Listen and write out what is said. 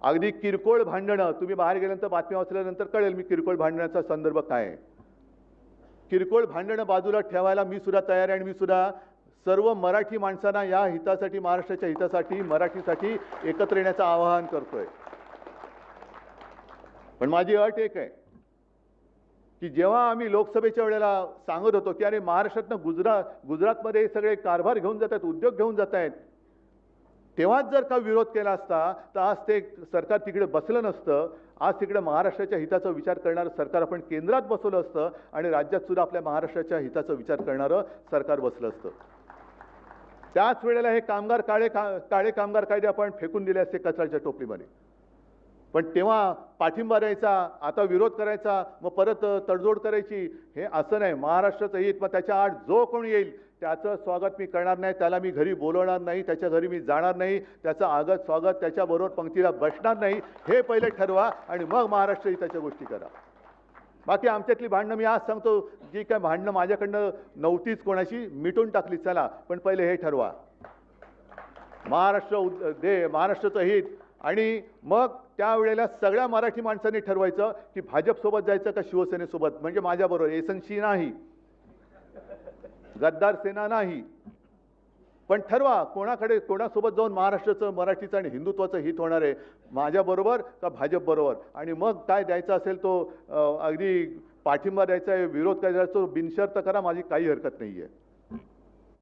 अगदी किरकोळ भांडणं, तुम्ही बाहेर गेल्यानंतर बातम्या वाचल्यानंतर कळेल मी किरकोळ भांडणाचा संदर्भ काय आहे. किरकोळ भांडणं बाजूला ठेवायला मी सुद्धा तयार आहे आणि मी सुद्धा सर्व मराठी माणसांना या हितासाठी, महाराष्ट्राच्या हितासाठी, मराठीसाठी एकत्र येण्याचं आवाहन करतोय. पण माझी अट एक आहे की जेव्हा आम्ही लोकसभेच्या वेळेला सांगत होतो की अरे महाराष्ट्रातनं गुजरातमध्ये सगळे कारभार घेऊन जात आहेत, उद्योग घेऊन जात आहेत, तेव्हाच जर का विरोध केला असता तर आज ते सरकार तिकडे बसलं नसतं. आज तिकडे महाराष्ट्राच्या हिताचा विचार करणारं सरकार आपण केंद्रात बसवलं असतं आणि राज्यात सुद्धा आपल्या महाराष्ट्राच्या हिताचा विचार करणारं सरकार बसलं असतं. त्याच वेळेला हे काळे कामगार कायदे आपण फेकून दिले असते कचऱ्याच्या टोपलीमध्ये. पण तेव्हा पाठिंबा द्यायचा, आता विरोध करायचा, मग परत तडजोड करायची, हे असं नाही. महाराष्ट्राचं हित, मग त्याच्या आड जो कोणी येईल त्याचं स्वागत मी करणार नाही, त्याला मी घरी बोलवणार नाही, त्याच्या घरी मी जाणार नाही, त्याचं आगत स्वागत, त्याच्याबरोबर पंक्तीला बसणार नाही, हे पहिले ठरवा आणि मग महाराष्ट्र हिताच्या गोष्टी करा. बाकी आमच्यातली भांडणं, मी आज सांगतो, जी काय भांडणं माझ्याकडनं नव्हतीच कोणाशी, मिटून टाकली. चला, पण पहिले हे ठरवा, महाराष्ट्राचं हित. आणि मग त्यावेळेला सगळ्या मराठी माणसांनी ठरवायचं की भाजपसोबत जायचं का शिवसेनेसोबत, म्हणजे माझ्याबरोबर एसएनसी नाही, गद्दार सेना नाही, पण ठरवा कोणासोबत जाऊन महाराष्ट्राचं, मराठीचं आणि हिंदुत्वाचं हित होणार आहे, माझ्याबरोबर का भाजपबरोबर. आणि मग काय द्यायचा असेल तो अगदी पाठिंबा द्यायचा आहे, विरोध करायचा तो बिनशर्त करा, माझी काही हरकत नाही आहे.